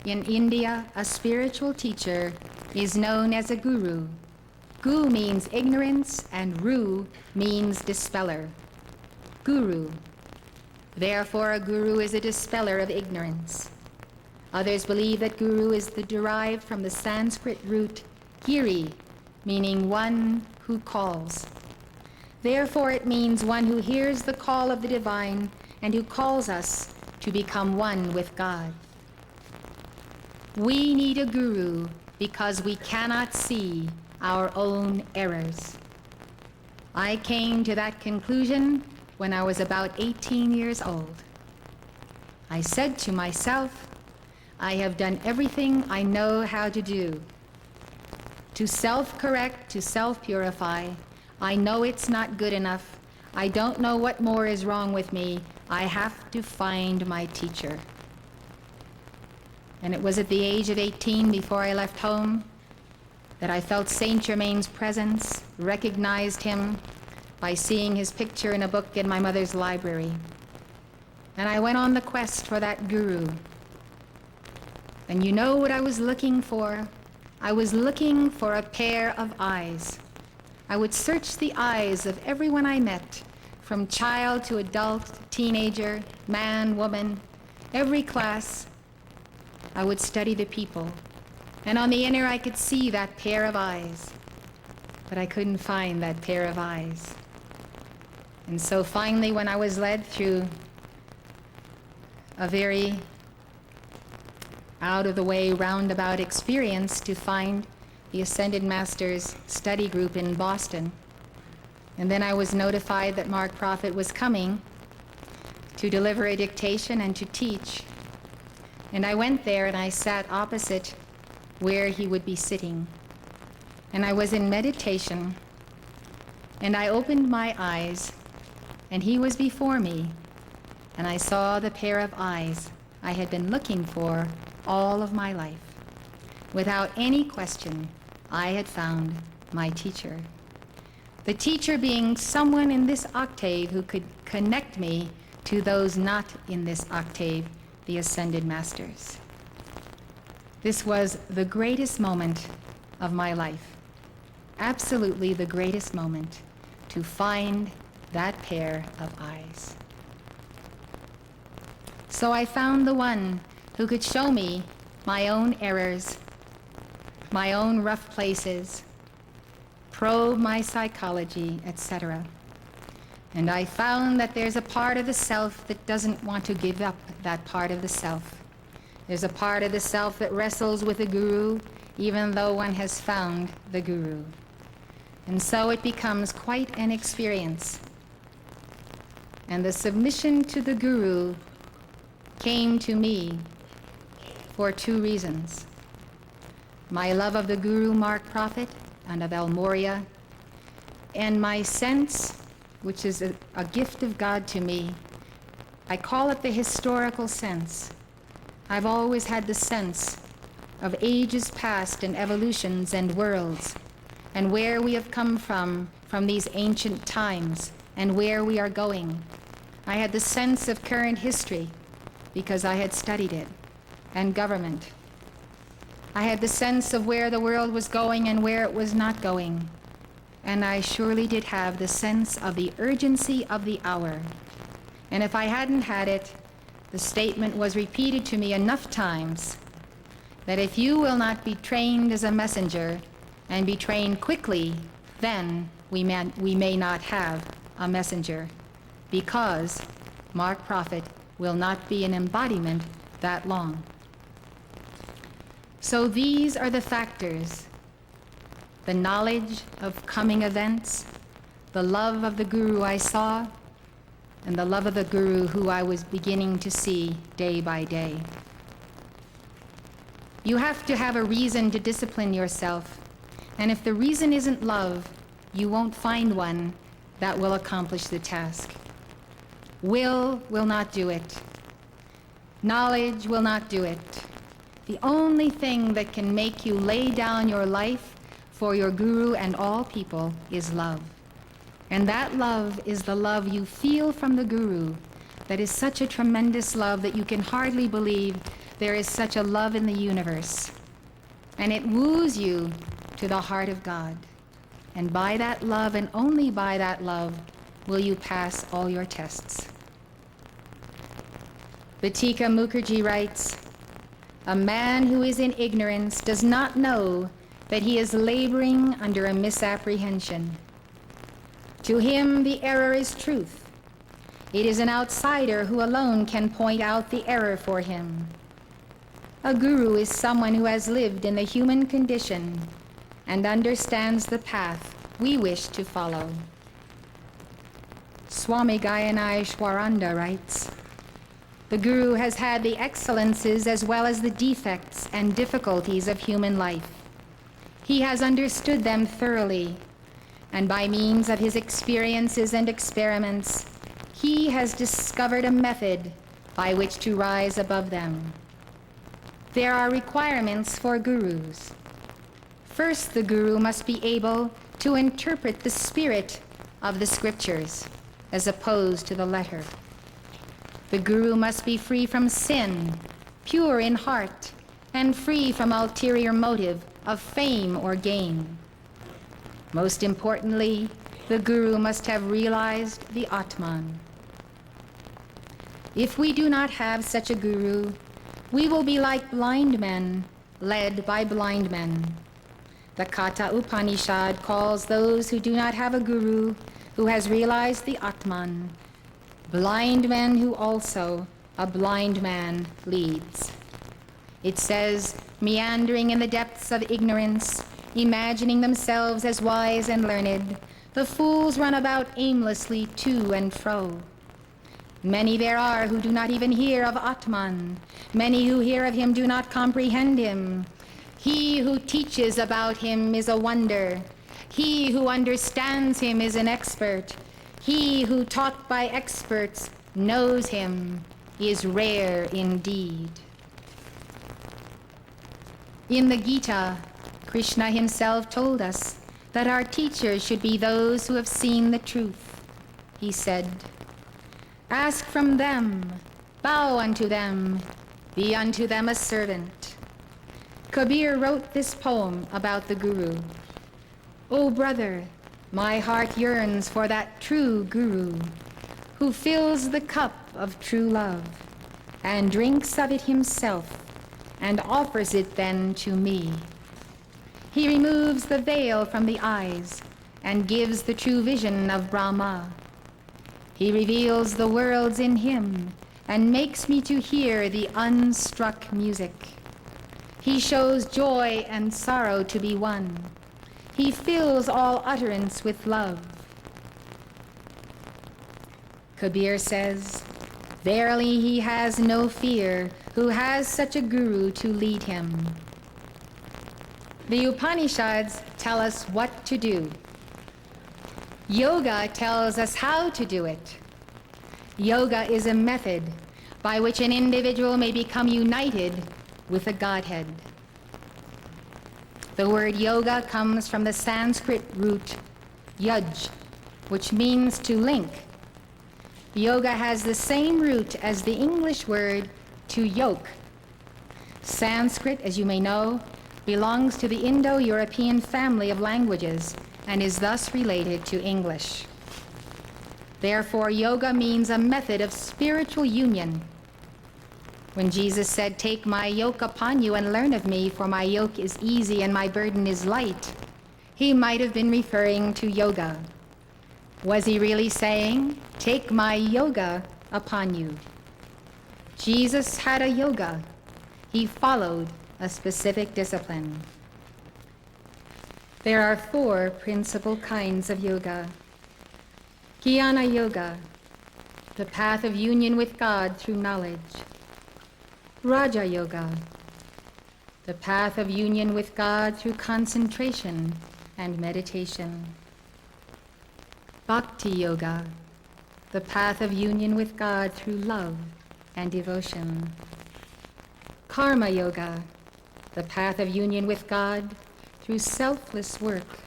In India, a spiritual teacher is known as a guru. Gu means ignorance and ru means dispeller. Guru. Therefore, a guru is a dispeller of ignorance. Others believe that guru is derived from the Sanskrit root giri, meaning one who calls. Therefore, it means one who hears the call of the divine and who calls us to become one with God. We need a guru because we cannot see our own errors. I came to that conclusion when I was about 18 years old. I said to myself, I have done everything I know how to do. To self-correct, to self-purify, I know it's not good enough. I don't know what more is wrong with me. I have to find my teacher. And it was at the age of 18, before I left home, that I felt Saint Germain's presence, recognized him by seeing his picture in a book in my mother's library. And I went on the quest for that guru. And you know what I was looking for? I was looking for a pair of eyes. I would search the eyes of everyone I met, from child to adult, teenager, man, woman, every class. I would study the people, and on the inner I could see that pair of eyes, but I couldn't find that pair of eyes. And so finally, when I was led through a very out-of-the-way, roundabout experience to find the Ascended Master's study group in Boston, and then I was notified that Mark Prophet was coming to deliver a dictation and to teach. And I went there and I sat opposite where he would be sitting. And I was in meditation, and I opened my eyes, and he was before me, and I saw the pair of eyes I had been looking for all of my life. Without any question, I had found my teacher. The teacher being someone in this octave who could connect me to those not in this octave, the Ascended Masters. This was the greatest moment of my life, absolutely the greatest moment, to find that pair of eyes. So I found the one who could show me my own errors, my own rough places, probe my psychology, etc. And I found that there's a part of the self that doesn't want to give up that part of the self. There's a part of the self that wrestles with the guru, even though one has found the guru. And so it becomes quite an experience. And the submission to the guru came to me for two reasons. My love of the Guru Mark Prophet and of El Morya, and my sense, which is a gift of God to me, I call it the historical sense. I've always had the sense of ages past and evolutions and worlds, and where we have come from these ancient times, and where we are going. I had the sense of current history, because I had studied it, and government. I had the sense of where the world was going and where it was not going. And I surely did have the sense of the urgency of the hour. And if I hadn't had it, the statement was repeated to me enough times that if you will not be trained as a messenger and be trained quickly, then we may not have a messenger, because Mark Prophet will not be an embodiment that long. So these are the factors: the knowledge of coming events, the love of the Guru I saw, and the love of the Guru who I was beginning to see day by day. You have to have a reason to discipline yourself, and if the reason isn't love, you won't find one that will accomplish the task. Will not do it. Knowledge will not do it. The only thing that can make you lay down your life for your Guru and all people is love. And that love is the love you feel from the Guru, that is such a tremendous love that you can hardly believe there is such a love in the universe. And it woos you to the heart of God. And by that love, and only by that love, will you pass all your tests. Batika Mukherjee writes, "A man who is in ignorance does not know that he is laboring under a misapprehension. To him, the error is truth. It is an outsider who alone can point out the error for him. A guru is someone who has lived in the human condition and understands the path we wish to follow." Swami Gayaneshwaranda writes, "The Guru has had the excellences as well as the defects and difficulties of human life. He has understood them thoroughly, and by means of his experiences and experiments, he has discovered a method by which to rise above them. There are requirements for gurus. First, the Guru must be able to interpret the spirit of the scriptures as opposed to the letter. The Guru must be free from sin, pure in heart, and free from ulterior motive of fame or gain. Most importantly, the Guru must have realized the Atman. If we do not have such a Guru, we will be like blind men led by blind men. The Katha Upanishad calls those who do not have a Guru who has realized the Atman blind men who also a blind man leads. It says, meandering in the depths of ignorance, imagining themselves as wise and learned, the fools run about aimlessly to and fro. Many there are who do not even hear of Atman. Many who hear of him do not comprehend him. He who teaches about him is a wonder. He who understands him is an expert. He who taught by experts knows him is rare indeed." In the Gita, Krishna himself told us that our teachers should be those who have seen the truth. He said, "Ask from them, bow unto them, be unto them a servant." Kabir wrote this poem about the Guru. "O brother, my heart yearns for that true Guru who fills the cup of true love and drinks of it himself and offers it then to me. He removes the veil from the eyes and gives the true vision of Brahma. He reveals the worlds in him and makes me to hear the unstruck music. He shows joy and sorrow to be one. He fills all utterance with love." Kabir says, "Verily he has no fear who has such a Guru to lead him." The Upanishads tell us what to do. Yoga tells us how to do it. Yoga is a method by which an individual may become united with the Godhead. The word yoga comes from the Sanskrit root yuj, which means to link. Yoga has the same root as the English word to yoke. Sanskrit, as you may know, belongs to the Indo-European family of languages and is thus related to English. Therefore, yoga means a method of spiritual union. When Jesus said, "Take my yoke upon you and learn of me, for my yoke is easy and my burden is light," he might have been referring to yoga. Was he really saying, "Take my yoga upon you"? Jesus had a yoga. He followed a specific discipline. There are 4 principal kinds of yoga. Jnana yoga, the path of union with God through knowledge. Raja yoga, the path of union with God through concentration and meditation. Bhakti yoga, the path of union with God through love and devotion. Karma yoga, the path of union with God through selfless work.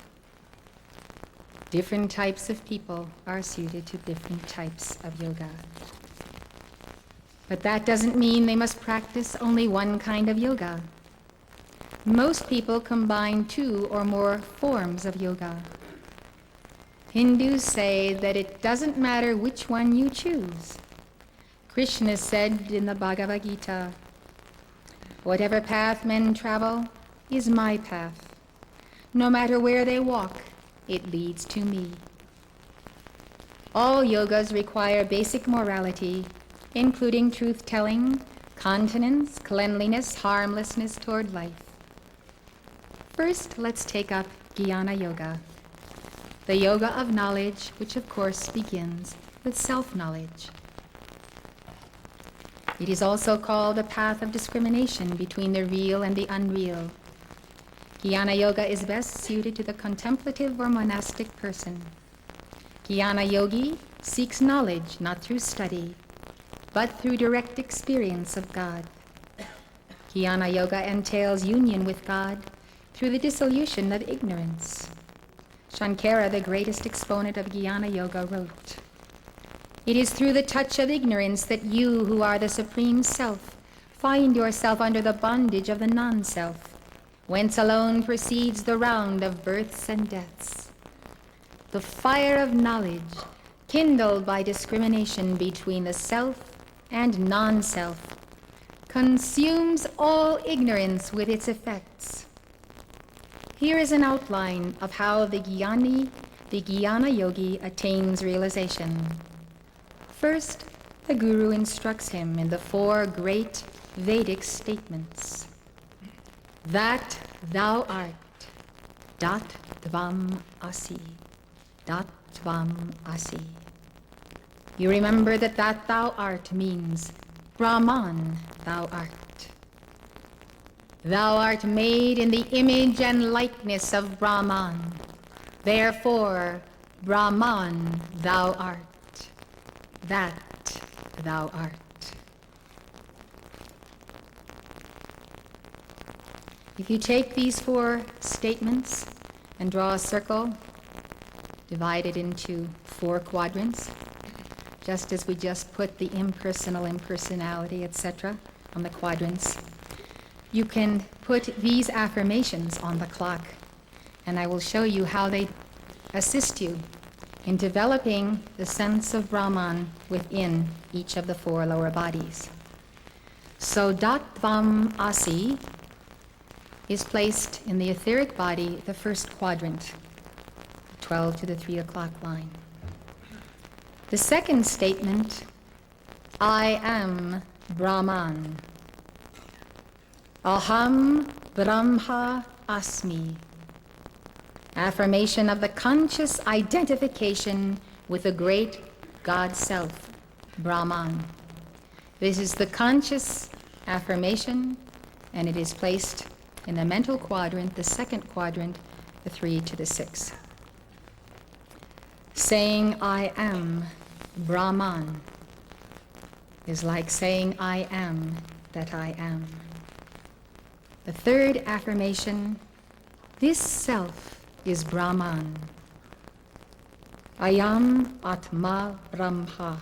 Different types of people are suited to different types of yoga. But that doesn't mean they must practice only one kind of yoga. Most people combine 2 or more forms of yoga. Hindus say that it doesn't matter which one you choose. Krishna said in the Bhagavad Gita, "Whatever path men travel is my path. No matter where they walk, it leads to me." All yogas require basic morality, including truth-telling, continence, cleanliness, harmlessness toward life. First, let's take up Jnana yoga, the yoga of knowledge, which of course begins with self-knowledge. It is also called a path of discrimination between the real and the unreal. Jnana yoga is best suited to the contemplative or monastic person. Jnana yogi seeks knowledge not through study, but through direct experience of God. Jnana yoga entails union with God through the dissolution of ignorance. Shankara, the greatest exponent of Jnana yoga, wrote, "It is through the touch of ignorance that you, who are the Supreme Self, find yourself under the bondage of the non-self, whence alone proceeds the round of births and deaths. The fire of knowledge, kindled by discrimination between the self and non-self, consumes all ignorance with its effects." Here is an outline of how the Jnana yogi attains realization. First, the Guru instructs him in the 4 great Vedic statements. That thou art, dat tvam asi, dat tvam asi. You remember that thou art means Brahman thou art. Thou art made in the image and likeness of Brahman. Therefore, Brahman thou art. That thou art. If you take these 4 statements and draw a circle, divide it into 4 quadrants, just as we just put the impersonal, impersonality, etc. on the quadrants, you can put these affirmations on the clock, and I will show you how they assist you in developing the sense of Brahman within each of the 4 lower bodies. So Dattvam Asi is placed in the etheric body, the first quadrant, 12 to the 3 o'clock line. The second statement, I am Brahman. Aham Brahma Asmi. Affirmation of the conscious identification with the great God Self, Brahman. This is the conscious affirmation, and it is placed in the mental quadrant, the second quadrant, the 3 to the 6. Saying I am Brahman is like saying I am that I am. The third affirmation, this self is Brahman. Ayam Atma Brahma.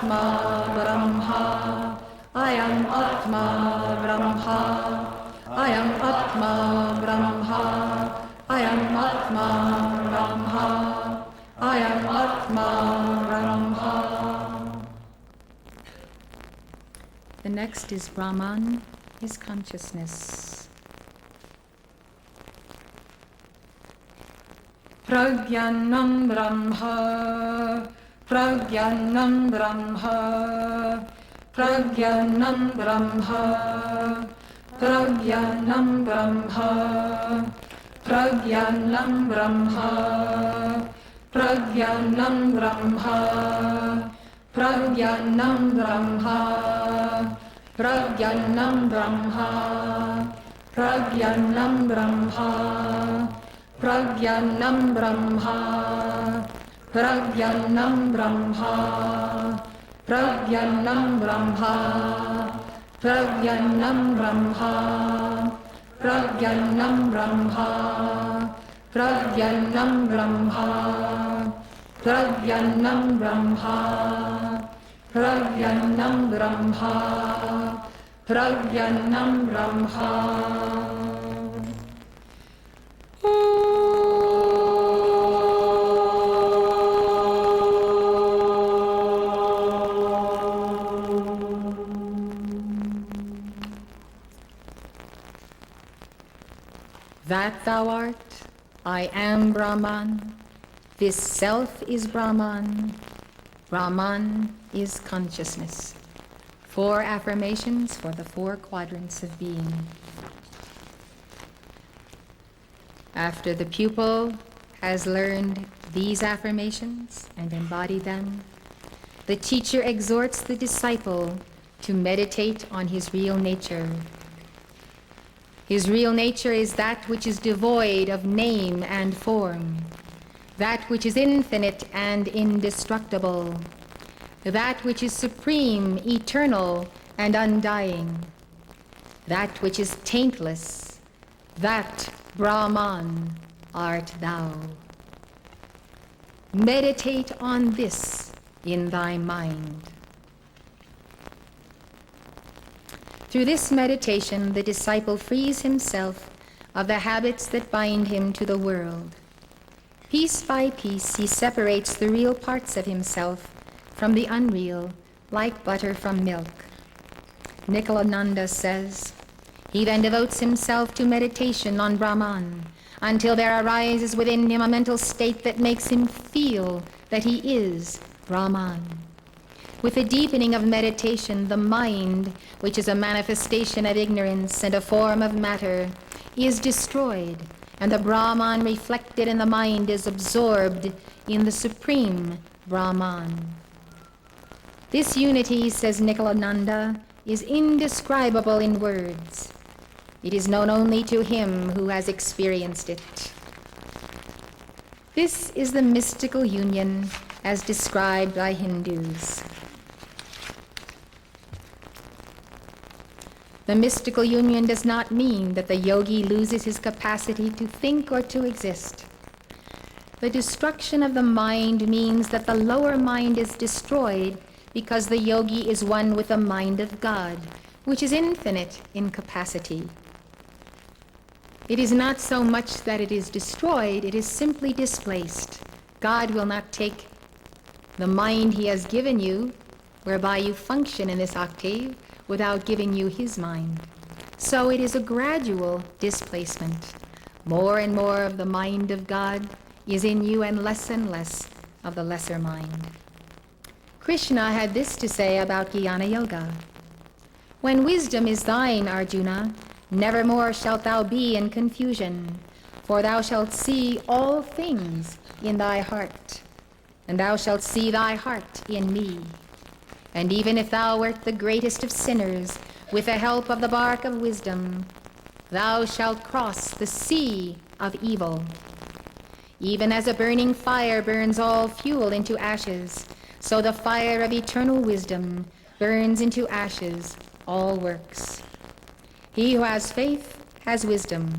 Atma Brahma. I am Atma Brahma. I am Atma Brahma. I am Atma Brahma. I am Atma Brahma. The next is Brahman, is consciousness. Pragyanam Brahma. Pragyanam Brahma. Pragyanam Brahma. Pragyanam Brahma. Pragyanam Brahma. Pragyanam Brahma. Pragyanam Brahma. Pragyanam Brahma. Pragyanam Brahma. Pragyanam Brahma. Pragyanam Brahma. Pragyanam Brahma. Pragyanam Brahma. Pragyanam Brahma. Pragyanam Brahma. Pragyanam Brahma. Pragyanam Brahma. Pragyanam Brahma. That thou art, I am Brahman. This self is Brahman. Brahman is consciousness. 4 affirmations for the 4 quadrants of being. After the pupil has learned these affirmations and embodied them, the teacher exhorts the disciple to meditate on his real nature. His real nature is that which is devoid of name and form, that which is infinite and indestructible, that which is supreme, eternal, and undying, that which is taintless, that Brahman art thou. Meditate on this in thy mind. Through this meditation, the disciple frees himself of the habits that bind him to the world. Piece by piece, he separates the real parts of himself from the unreal, like butter from milk. Nikhilananda says, he then devotes himself to meditation on Brahman until there arises within him a mental state that makes him feel that he is Brahman. With the deepening of meditation, the mind, which is a manifestation of ignorance and a form of matter, is destroyed, and the Brahman reflected in the mind is absorbed in the supreme Brahman. This unity, says Nikhilananda, is indescribable in words. It is known only to him who has experienced it. This is the mystical union as described by Hindus. The mystical union does not mean that the yogi loses his capacity to think or to exist. The destruction of the mind means that the lower mind is destroyed because the yogi is one with the mind of God, which is infinite in capacity. It is not so much that it is destroyed, it is simply displaced. God will not take the mind he has given you, whereby you function in this octave, without giving you his mind. So it is a gradual displacement. More and more of the mind of God is in you and less of the lesser mind. Krishna had this to say about Jnana Yoga. When wisdom is thine, Arjuna, nevermore shalt thou be in confusion, for thou shalt see all things in thy heart, and thou shalt see thy heart in me. And even if thou wert the greatest of sinners, with the help of the bark of wisdom, thou shalt cross the sea of evil. Even as a burning fire burns all fuel into ashes, so the fire of eternal wisdom burns into ashes all works. He who has faith has wisdom.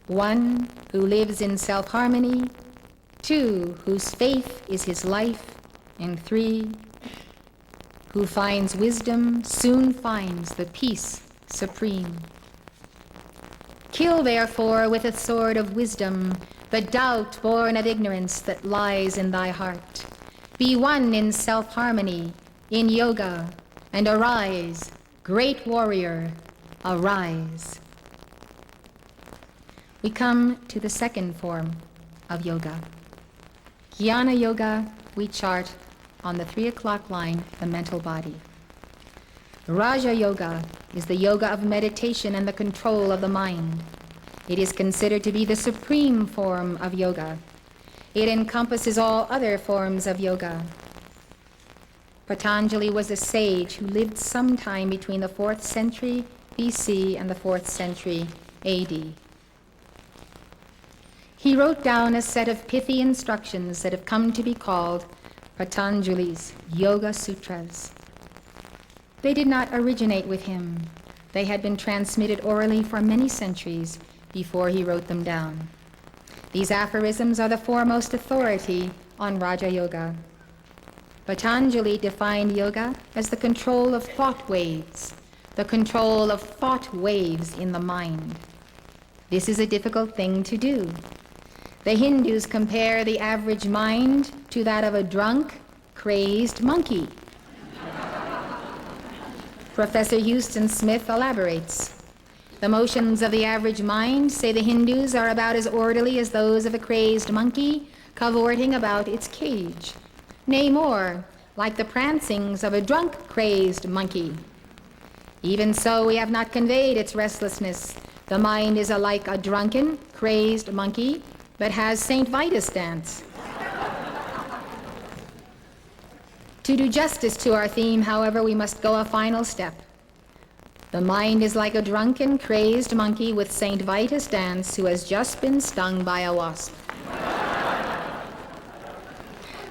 1, who lives in self-harmony. 2, whose faith is his life. And 3, Who finds wisdom soon finds the peace supreme. Kill therefore with a sword of wisdom the doubt born of ignorance that lies in thy heart. Be one in self-harmony, in yoga, and arise, great warrior, arise. We come to the second form of yoga. Jnana yoga we chart on the 3 o'clock line, the mental body. Raja yoga is the yoga of meditation and the control of the mind. It is considered to be the supreme form of yoga. It encompasses all other forms of yoga. Patanjali was a sage who lived sometime between the 4th century BC and the 4th century AD. He wrote down a set of pithy instructions that have come to be called Patanjali's Yoga Sutras. They did not originate with him. They had been transmitted orally for many centuries before he wrote them down. These aphorisms are the foremost authority on Raja Yoga. Patanjali defined yoga as the control of thought waves, the control of thought waves in the mind. This is a difficult thing to do. The Hindus compare the average mind to that of a drunk, crazed monkey. Professor Houston Smith elaborates. The motions of the average mind, say the Hindus, are about as orderly as those of a crazed monkey cavorting about its cage. Nay more, like the prancings of a drunk, crazed monkey. Even so, we have not conveyed its restlessness. The mind is like a drunken, crazed monkey, but has St. Vitus dance. To do justice to our theme, however, we must go a final step. The mind is like a drunken, crazed monkey with St. Vitus dance who has just been stung by a wasp.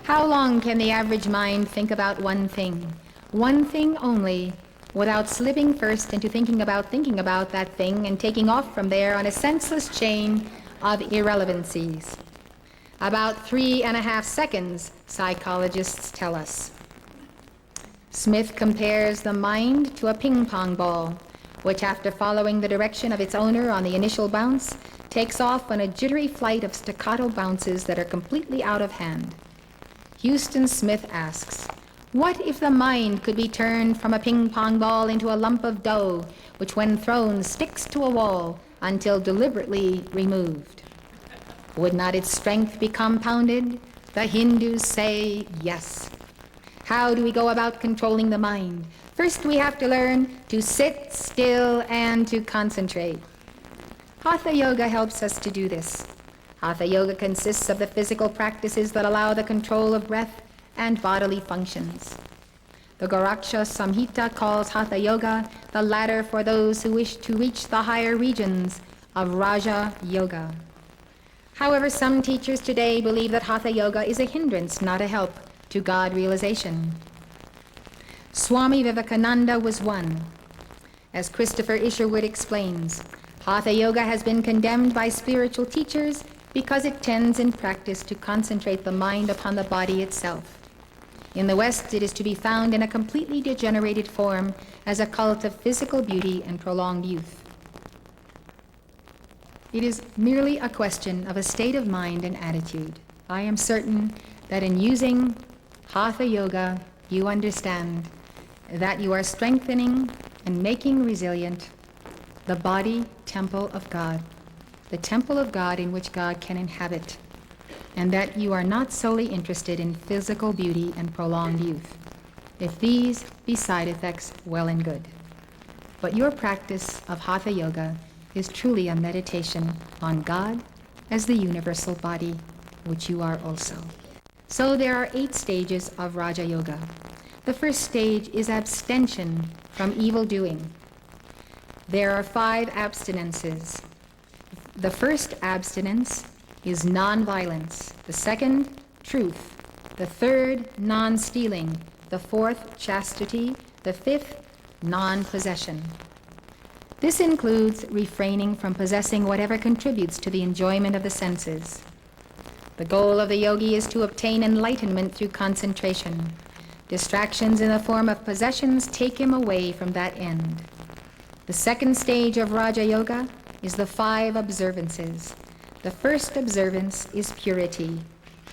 How long can the average mind think about one thing only, without slipping first into thinking about that thing and taking off from there on a senseless chain of irrelevancies? About 3.5 seconds, psychologists tell us. Smith compares the mind to a ping-pong ball, which after following the direction of its owner on the initial bounce, takes off on a jittery flight of staccato bounces that are completely out of hand. Houston Smith asks, what if the mind could be turned from a ping-pong ball into a lump of dough, which when thrown sticks to a wall until deliberately removed? Would not its strength be compounded? The Hindus say yes. How do we go about controlling the mind? First, we have to learn to sit still and to concentrate. Hatha Yoga helps us to do this. Hatha Yoga consists of the physical practices that allow the control of breath and bodily functions. The Goraksha Samhita calls Hatha Yoga the ladder for those who wish to reach the higher regions of Raja Yoga. However, some teachers today believe that Hatha Yoga is a hindrance, not a help, to God realization. Swami Vivekananda was one. As Christopher Isherwood explains, Hatha Yoga has been condemned by spiritual teachers because it tends in practice to concentrate the mind upon the body itself. In the West, it is to be found in a completely degenerated form as a cult of physical beauty and prolonged youth. It is merely a question of a state of mind and attitude. I am certain that in using Hatha Yoga, you understand that you are strengthening and making resilient the body temple of God, the temple of God in which God can inhabit, and that you are not solely interested in physical beauty and prolonged youth. If these be side effects, well and good. But your practice of Hatha Yoga is truly a meditation on God as the universal body, which you are also. So there are 8 stages of Raja Yoga. The first stage is abstention from evil doing. There are 5 abstinences. The first abstinence is non-violence. The second, truth. The third, non-stealing. The fourth, chastity. The fifth, non-possession. This includes refraining from possessing whatever contributes to the enjoyment of the senses. The goal of the yogi is to obtain enlightenment through concentration. Distractions in the form of possessions take him away from that end. The second stage of Raja Yoga is the 5 observances. The first observance is purity.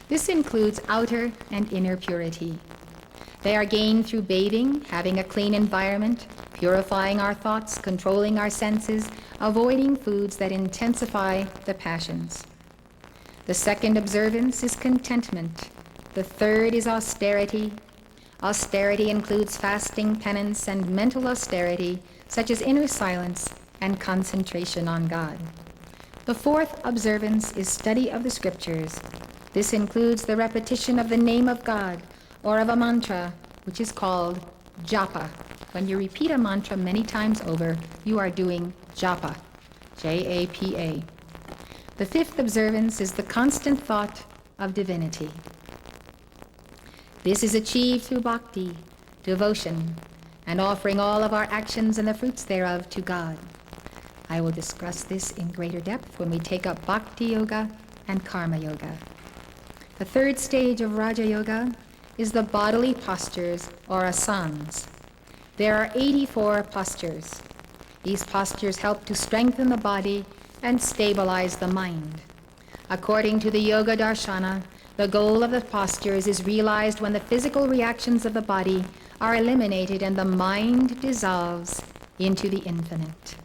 This includes outer and inner purity. They are gained through bathing, having a clean environment, purifying our thoughts, controlling our senses, avoiding foods that intensify the passions. The second observance is contentment. The third is austerity. Austerity includes fasting, penance, and mental austerity, such as inner silence and concentration on God. The fourth observance is study of the scriptures. This includes the repetition of the name of God or of a mantra, which is called japa. When you repeat a mantra many times over, you are doing japa, J-A-P-A. The fifth observance is the constant thought of divinity. This is achieved through bhakti, devotion, and offering all of our actions and the fruits thereof to God. I will discuss this in greater depth when we take up Bhakti Yoga and Karma Yoga. The third stage of Raja Yoga is the bodily postures, or asanas. There are 84 postures. These postures help to strengthen the body and stabilize the mind. According to the Yoga Darshana, the goal of the postures is realized when the physical reactions of the body are eliminated and the mind dissolves into the infinite.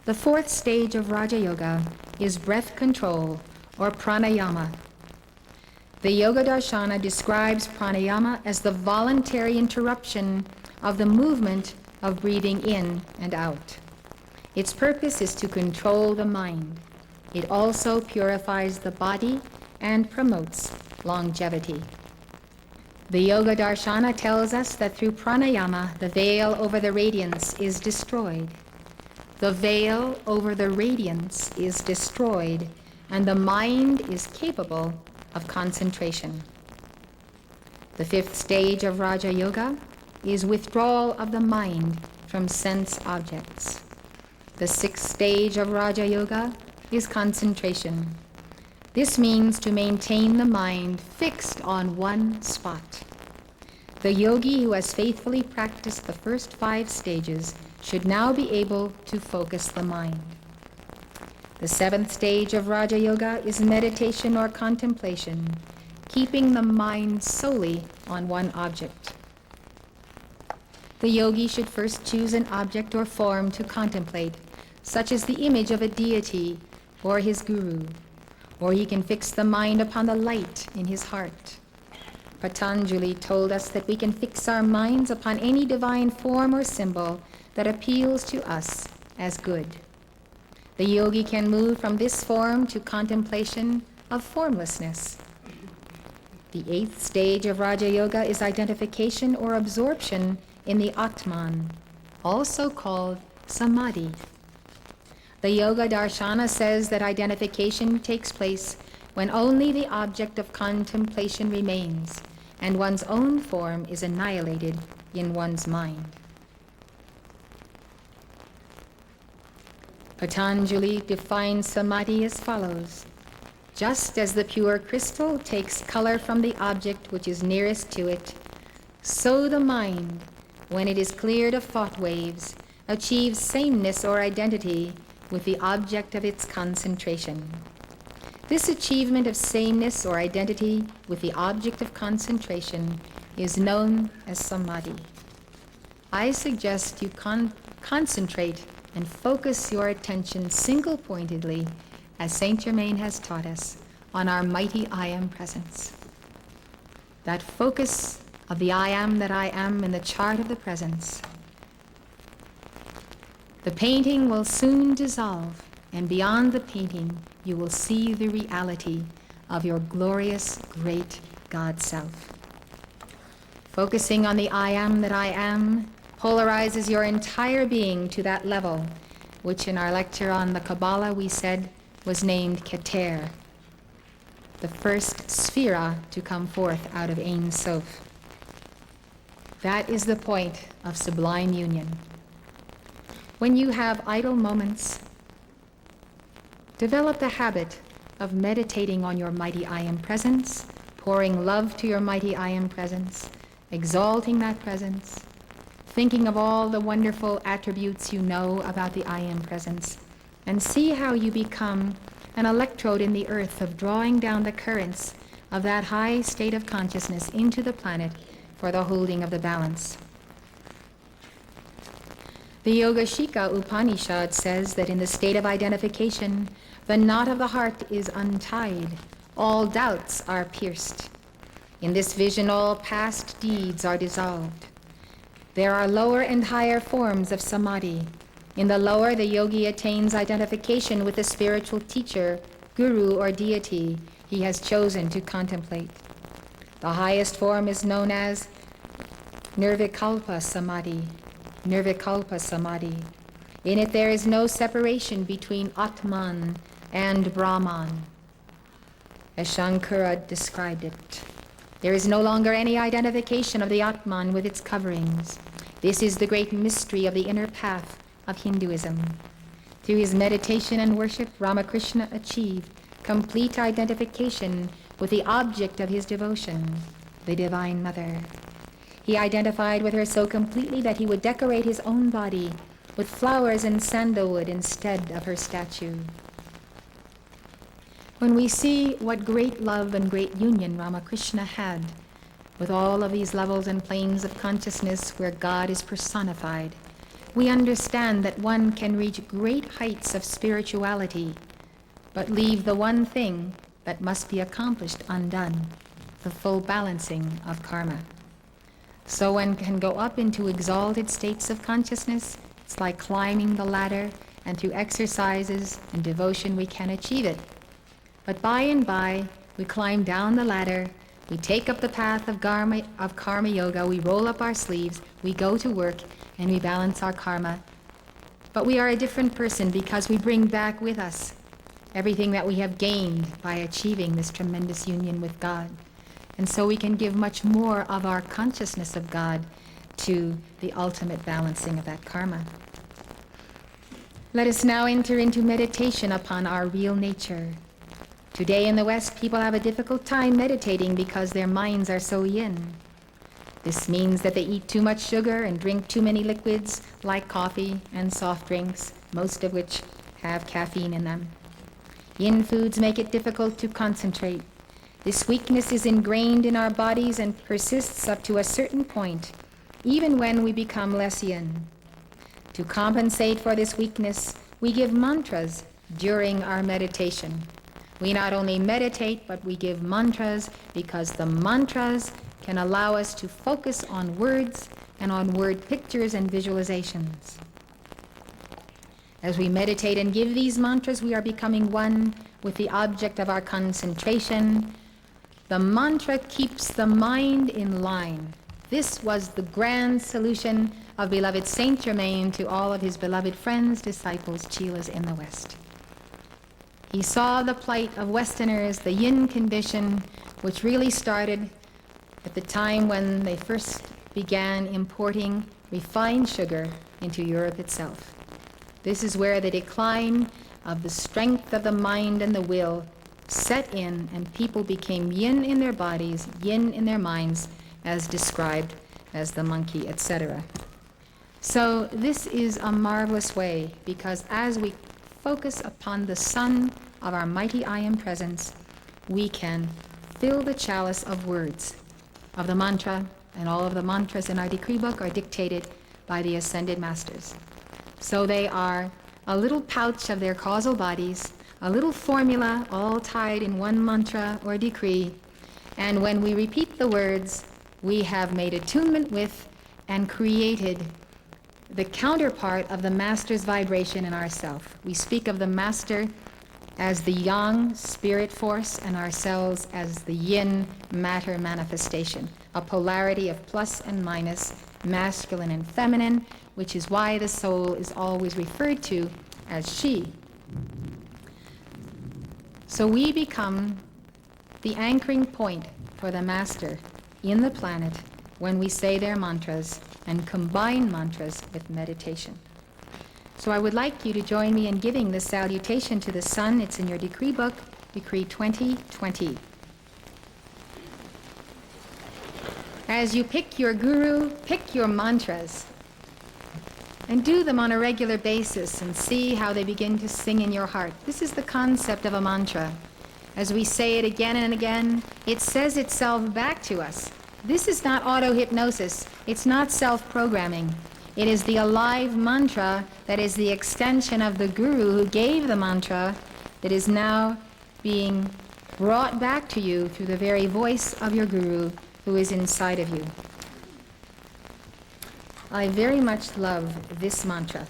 The fourth stage of Raja Yoga is breath control, or pranayama. The Yoga Darshana describes pranayama as the voluntary interruption of the movement of breathing in and out. Its purpose is to control the mind. It also purifies the body and promotes longevity. The Yoga Darshana tells us that through pranayama, the veil over the radiance is destroyed. The veil over the radiance is destroyed, and the mind is capable of concentration. The fifth stage of Raja Yoga is withdrawal of the mind from sense objects. The sixth stage of Raja Yoga is concentration. This means to maintain the mind fixed on one spot. The yogi who has faithfully practiced the first 5 stages should now be able to focus the mind. The seventh stage of Raja Yoga is meditation or contemplation, keeping the mind solely on one object. The yogi should first choose an object or form to contemplate, such as the image of a deity or his guru, or he can fix the mind upon the light in his heart. Patanjali told us that we can fix our minds upon any divine form or symbol that appeals to us as good. The yogi can move from this form to contemplation of formlessness. The 8th stage of Raja Yoga is identification or absorption in the Atman, also called Samadhi. The Yoga Darshana says that identification takes place when only the object of contemplation remains and one's own form is annihilated in one's mind. Patanjali defines Samadhi as follows: just as the pure crystal takes color from the object which is nearest to it, so the mind, when it is cleared of thought waves, achieves sameness or identity with the object of its concentration. This achievement of sameness or identity with the object of concentration is known as Samadhi. I suggest you concentrate and focus your attention single-pointedly, as Saint Germain has taught us, on our mighty I Am presence. That focus of the I Am that I Am in the chart of the presence. The painting will soon dissolve, and beyond the painting, you will see the reality of your glorious, great God Self. Focusing on the I Am that I Am polarizes your entire being to that level, which in our lecture on the Kabbalah we said was named Keter, the first sphera to come forth out of Ein Sof. That is the point of sublime union. When you have idle moments, develop the habit of meditating on your mighty I Am presence, pouring love to your mighty I Am presence, exalting that presence, thinking of all the wonderful attributes you know about the I Am presence, and see how you become an electrode in the earth of drawing down the currents of that high state of consciousness into the planet for the holding of the balance. The Yoga-shika Upanishad says that in the state of identification, the knot of the heart is untied, all doubts are pierced. In this vision, all past deeds are dissolved. There are lower and higher forms of samadhi. In the lower, the yogi attains identification with the spiritual teacher, guru, or deity he has chosen to contemplate. The highest form is known as Nirvikalpa Samadhi. Nirvikalpa Samadhi. In it there is no separation between Atman and Brahman, as Shankara described it. There is no longer any identification of the Atman with its coverings. This is the great mystery of the inner path of Hinduism. Through his meditation and worship, Ramakrishna achieved complete identification with the object of his devotion, the Divine Mother. He identified with her so completely that he would decorate his own body with flowers and sandalwood instead of her statue. When we see what great love and great union Ramakrishna had with all of these levels and planes of consciousness where God is personified, we understand that one can reach great heights of spirituality, but leave the one thing that must be accomplished undone, the full balancing of karma. So one can go up into exalted states of consciousness. It's like climbing the ladder, and through exercises and devotion we can achieve it. But by and by, we climb down the ladder, we take up the path of karma yoga, we roll up our sleeves, we go to work, and we balance our karma. But we are a different person because we bring back with us everything that we have gained by achieving this tremendous union with God. And so we can give much more of our consciousness of God to the ultimate balancing of that karma. Let us now enter into meditation upon our real nature. Today in the West, people have a difficult time meditating because their minds are so yin. This means that they eat too much sugar and drink too many liquids like coffee and soft drinks, most of which have caffeine in them. Yin foods make it difficult to concentrate. This weakness is ingrained in our bodies and persists up to a certain point, even when we become less yin. To compensate for this weakness, we give mantras during our meditation. We not only meditate, but we give mantras because the mantras can allow us to focus on words and on word pictures and visualizations. As we meditate and give these mantras, we are becoming one with the object of our concentration. The mantra keeps the mind in line. This was the grand solution of beloved Saint Germain to all of his beloved friends, disciples, chelas in the West. He saw the plight of Westerners, the yin condition, which really started at the time when they first began importing refined sugar into Europe itself. This is where the decline of the strength of the mind and the will set in, and people became yin in their bodies, yin in their minds, as described as the monkey, etc. So this is a marvelous way, because as we focus upon the sun of our mighty I Am presence, we can fill the chalice of words, of the mantra, and all of the mantras in our decree book are dictated by the Ascended Masters. So they are a little pouch of their causal bodies, a little formula all tied in one mantra or decree, and when we repeat the words, we have made attunement with and created the counterpart of the Master's vibration in ourself. We speak of the Master as the yang spirit force and ourselves as the yin matter manifestation, a polarity of plus and minus, masculine and feminine, which is why the soul is always referred to as she. So we become the anchoring point for the Master in the planet when we say their mantras and combine mantras with meditation. So I would like you to join me in giving this salutation to the sun. It's in your decree book, Decree 2020. As you pick your guru, pick your mantras and do them on a regular basis and see how they begin to sing in your heart. This is the concept of a mantra. As we say it again and again, it says itself back to us. This is not auto-hypnosis. It's not self-programming. It is the alive mantra that is the extension of the guru who gave the mantra that is now being brought back to you through the very voice of your guru who is inside of you. I very much love this mantra.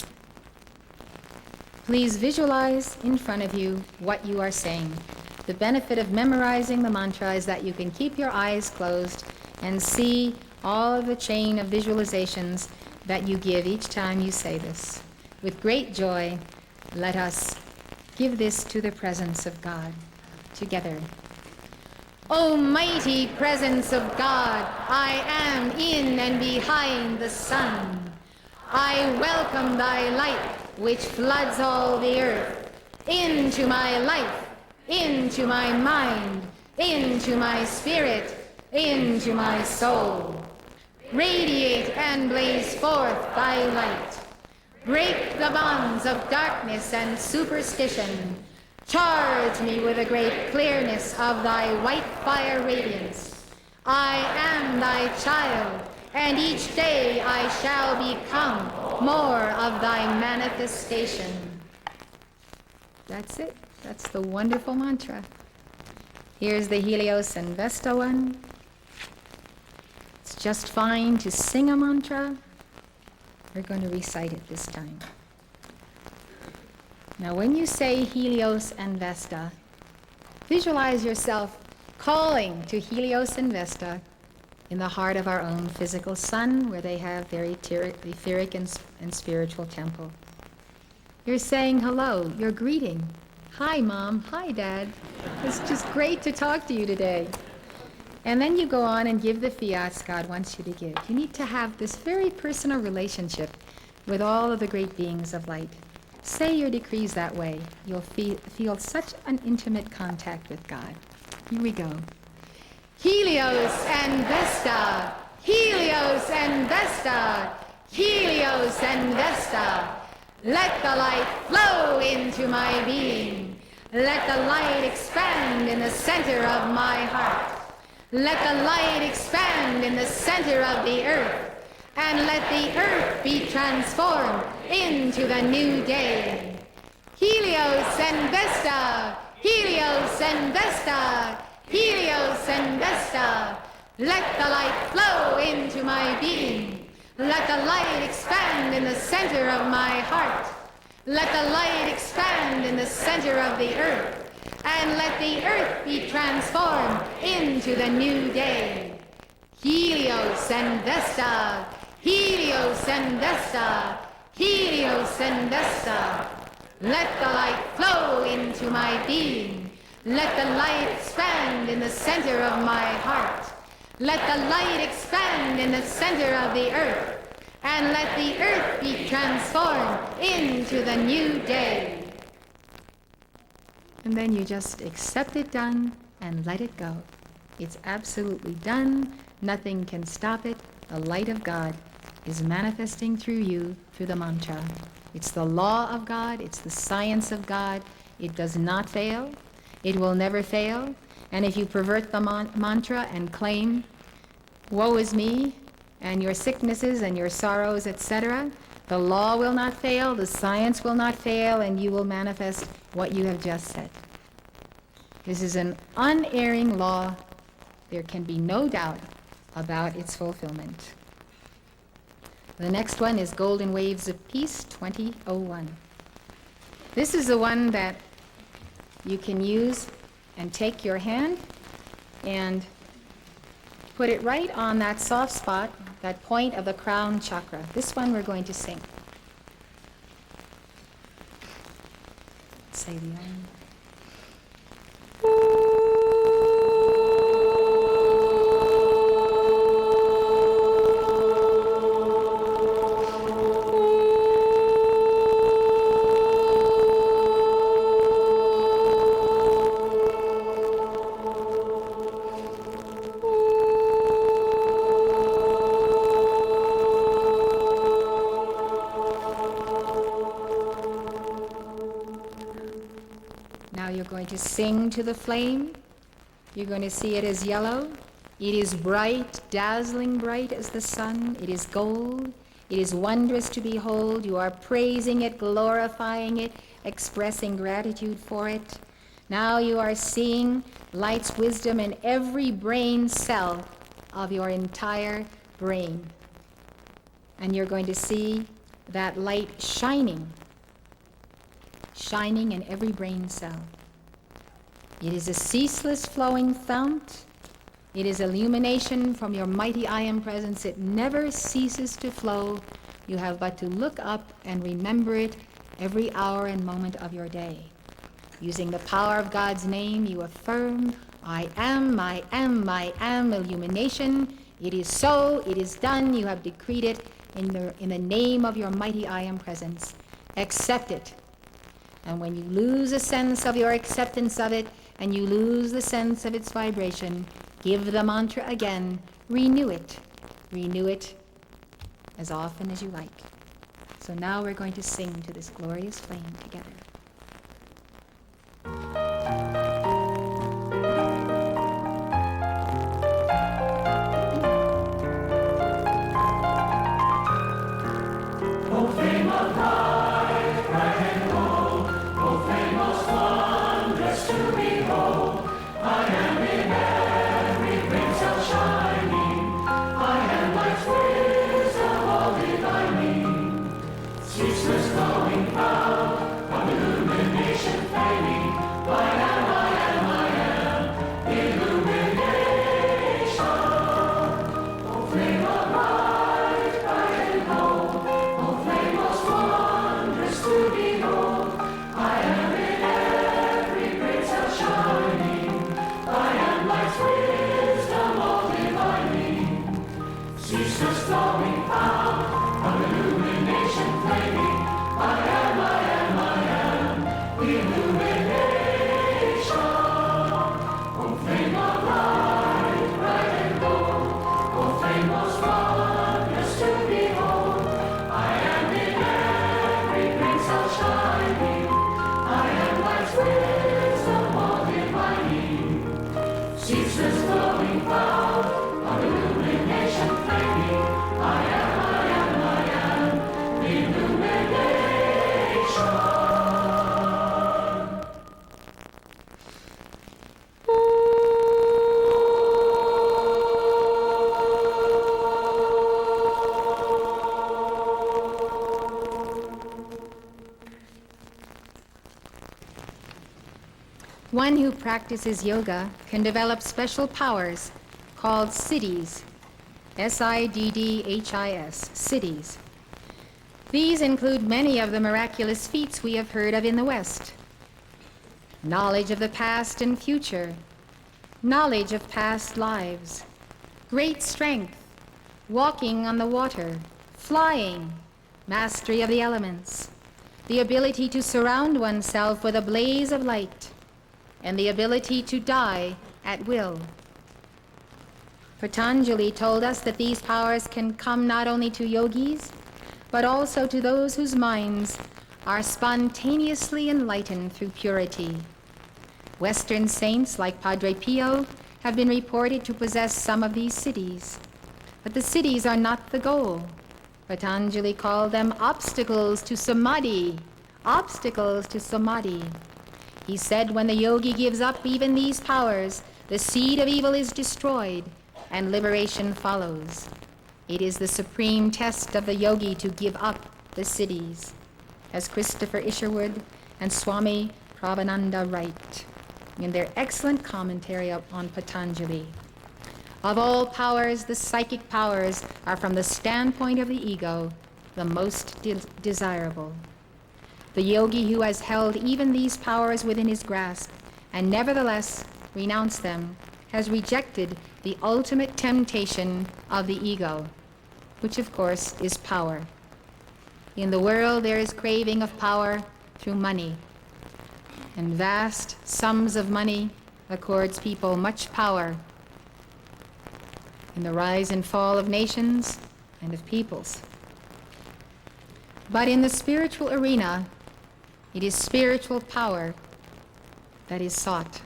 Please visualize in front of you what you are saying. The benefit of memorizing the mantra is that you can keep your eyes closed and see all of the chain of visualizations that you give each time you say this. With great joy, let us give this to the presence of God together. Almighty presence of God, I am in and behind the sun. I welcome thy light, which floods all the earth, into my life, into my mind, into my spirit, into my soul. Radiate and blaze forth thy light. Break the bonds of darkness and superstition. Charge me with a great clearness of thy white fire radiance. I am thy child, and each day I shall become more of thy manifestation. That's it. That's the wonderful mantra. Here's the Helios and Vesta one. It's just fine to sing a mantra. We're going to recite it this time. Now, when you say Helios and Vesta, visualize yourself calling to Helios and Vesta in the heart of our own physical sun, where they have their etheric and spiritual temple. You're saying hello, you're greeting. Hi, Mom. Hi, Dad. It's just great to talk to you today. And then you go on and give the fiats God wants you to give. You need to have this very personal relationship with all of the great beings of light. Say your decrees that way. You'll feel such an intimate contact with God. Here we go. Helios and Vesta, Helios and Vesta, Helios and Vesta. Let the light flow into my being. Let the light expand in the center of my heart. Let the light expand in the center of the earth. And let the earth be transformed into the new day. Helios and Vesta, Helios and Vesta, Helios and Vesta. Let the light flow into my being. Let the light expand in the center of my heart. Let the light expand in the center of the earth. And let the earth be transformed into the new day. Helios and Vesta, Helios and Vesta, Helios and Vesta. Let the light flow into my being. Let the light expand in the center of my heart. Let the light expand in the center of the earth. And let the earth be transformed into the new day. And then you just accept it done and let it go. It's absolutely done. Nothing can stop it. The light of God is manifesting through you through the mantra. It's the law of God. It's the science of God. It does not fail. It will never fail. And if you pervert the mantra and claim, woe is me, and your sicknesses and your sorrows, etc., the law will not fail, the science will not fail, and you will manifest what you have just said. This is an unerring law. There can be no doubt about its fulfillment. The next one is Golden Waves of Peace 2001. This is the one that you can use and take your hand and put it right on that soft spot, that point of the crown chakra. This one we're going to sing. Say the Om. going to sing to the flame. You're going to see it as yellow. It is bright, dazzling bright as the sun. It is gold. It is wondrous to behold. You are praising it, glorifying it, expressing gratitude for it. Now you are seeing light's wisdom in every brain cell of your entire brain. And you're going to see that light shining in every brain cell. It is a ceaseless flowing fount. It is illumination from your mighty I Am presence. It never ceases to flow. You have but to look up and remember it every hour and moment of your day. Using the power of God's name, you affirm, I am illumination. It is so, it is done. You have decreed it in the name of your mighty I Am presence. Accept it. And when you lose a sense of your acceptance of it, and you lose the sense of its vibration, give the mantra again. Renew it. Renew it as often as you like. So now we're going to sing to this glorious flame together. One who practices yoga can develop special powers called siddhis, S-I-D-D-H-I-S, siddhis. These include many of the miraculous feats we have heard of in the West. Knowledge of the past and future, knowledge of past lives, great strength, walking on the water, flying, mastery of the elements, the ability to surround oneself with a blaze of light, and the ability to die at will. Patanjali told us that these powers can come not only to yogis, but also to those whose minds are spontaneously enlightened through purity. Western saints like Padre Pio have been reported to possess some of these siddhis. But the siddhis are not the goal. Patanjali called them obstacles to samadhi, obstacles to samadhi. He said when the yogi gives up even these powers, the seed of evil is destroyed and liberation follows. It is the supreme test of the yogi to give up the siddhis, as Christopher Isherwood and Swami Prabhananda write in their excellent commentary on Patanjali. Of all powers, the psychic powers are, from the standpoint of the ego, the most desirable. The yogi who has held even these powers within his grasp and nevertheless renounced them has rejected the ultimate temptation of the ego, which of course is power. In the world there is craving of power through money, and vast sums of money accords people much power in the rise and fall of nations and of peoples. But in the spiritual arena, it is spiritual power that is sought,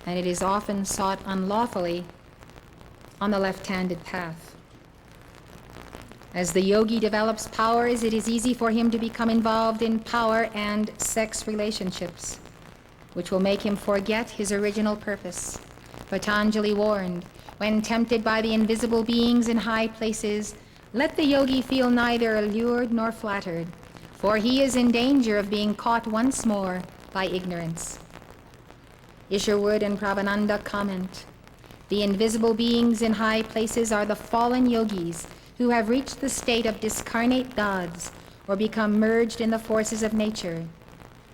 and it is often sought unlawfully on the left-handed path. As the yogi develops powers, it is easy for him to become involved in power and sex relationships, which will make him forget his original purpose. Patanjali warned, when tempted by the invisible beings in high places, let the yogi feel neither allured nor flattered, for he is in danger of being caught once more by ignorance. Isherwood and Prabhananda comment, the invisible beings in high places are the fallen yogis who have reached the state of discarnate gods or become merged in the forces of nature.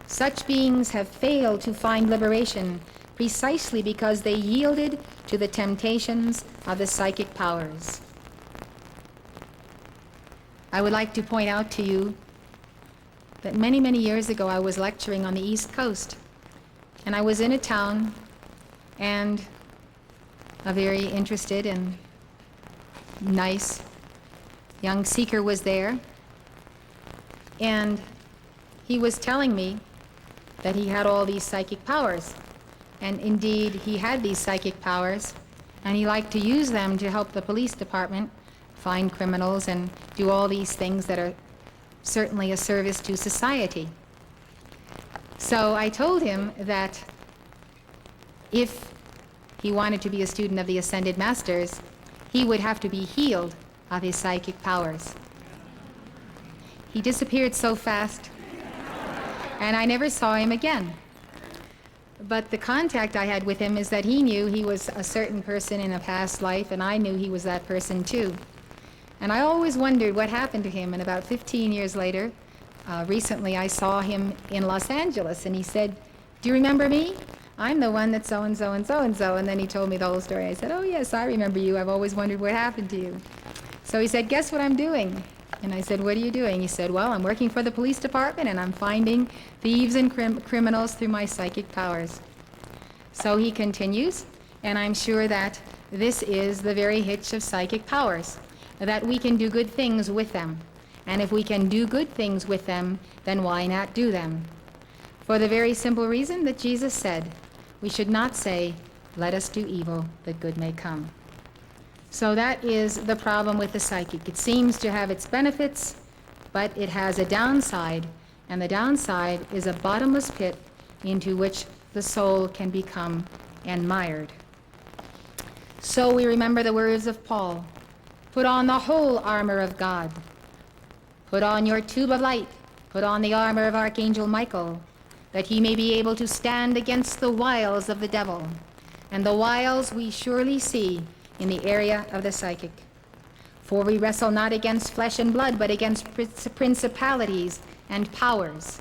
Such beings have failed to find liberation precisely because they yielded to the temptations of the psychic powers. I would like to point out to you that many, many years ago I was lecturing on the East Coast, and I was in a town, and a very interested and nice young seeker was there, and he was telling me that he had all these psychic powers. And indeed, he had these psychic powers, and he liked to use them to help the police department find criminals and do all these things that are certainly a service to society. So I told him that if he wanted to be a student of the Ascended Masters, he would have to be healed of his psychic powers. He disappeared so fast, and I never saw him again. But the contact I had with him is that he knew he was a certain person in a past life, and I knew he was that person too. And I always wondered what happened to him, and about 15 years later, recently I saw him in Los Angeles, and he said, "Do you remember me? I'm the one that's so-and-so and so-and-so." And then he told me the whole story. I said, "Oh yes, I remember you. I've always wondered what happened to you." So he said, "Guess what I'm doing?" And I said, "What are you doing?" He said, "Well, I'm working for the police department, and I'm finding thieves and criminals through my psychic powers." So he continues, and I'm sure that this is the very hitch of psychic powers, that we can do good things with them. And if we can do good things with them, then why not do them? For the very simple reason that Jesus said, we should not say, "Let us do evil, that good may come." So that is the problem with the psychic. It seems to have its benefits, but it has a downside, and the downside is a bottomless pit into which the soul can become enmired. So we remember the words of Paul, "Put on the whole armor of God. Put on your tube of light. Put on the armor of Archangel Michael, that he may be able to stand against the wiles of the devil." And the wiles we surely see in the area of the psychic. For we wrestle not against flesh and blood, but against principalities and powers.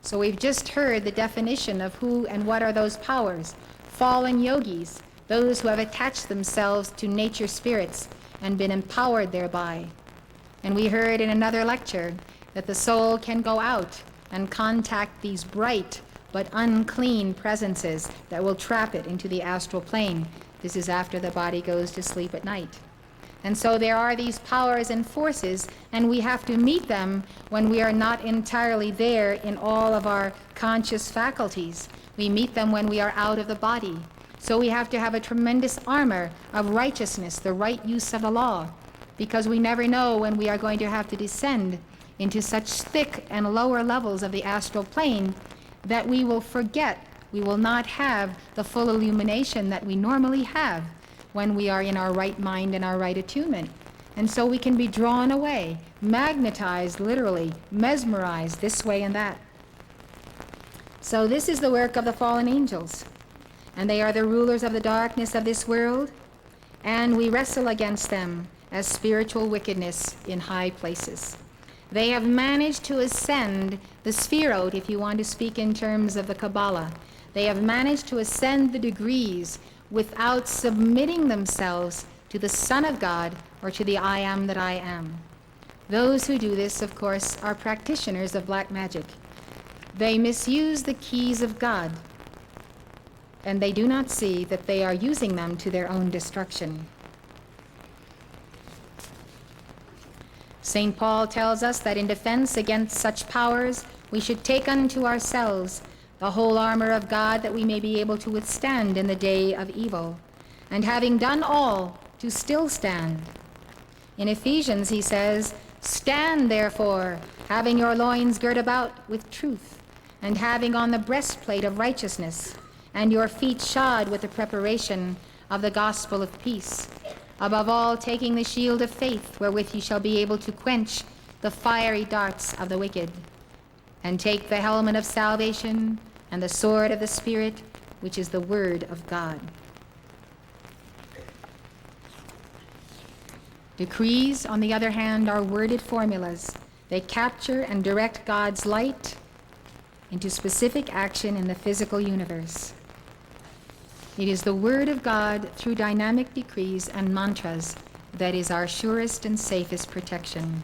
So we've just heard the definition of who and what are those powers. Fallen yogis, those who have attached themselves to nature spirits and been empowered thereby. And we heard in another lecture that the soul can go out and contact these bright but unclean presences that will trap it into the astral plane. This is after the body goes to sleep at night. And so there are these powers and forces, and we have to meet them when we are not entirely there in all of our conscious faculties. We meet them when we are out of the body. So we have to have a tremendous armor of righteousness, the right use of the law, because we never know when we are going to have to descend into such thick and lower levels of the astral plane that we will forget. We will not have the full illumination that we normally have when we are in our right mind and our right attunement. And so we can be drawn away, magnetized, literally, mesmerized this way and that. So this is the work of the fallen angels. And they are the rulers of the darkness of this world, and we wrestle against them as spiritual wickedness in high places. They have managed to ascend the Sphirot, if you want to speak in terms of the Kabbalah. They have managed to ascend the degrees without submitting themselves to the Son of God or to the I am that I am. Those who do this, of course, are practitioners of black magic. They misuse the keys of God, and they do not see that they are using them to their own destruction. St. Paul tells us that in defense against such powers, we should take unto ourselves the whole armor of God, that we may be able to withstand in the day of evil, and having done all, to still stand. In Ephesians he says, "Stand therefore, having your loins girt about with truth, and having on the breastplate of righteousness, and your feet shod with the preparation of the gospel of peace. Above all, taking the shield of faith, wherewith ye shall be able to quench the fiery darts of the wicked. And take the helmet of salvation and the sword of the Spirit, which is the word of God." Decrees, on the other hand, are worded formulas. They capture and direct God's light into specific action in the physical universe. It is the word of God through dynamic decrees and mantras that is our surest and safest protection.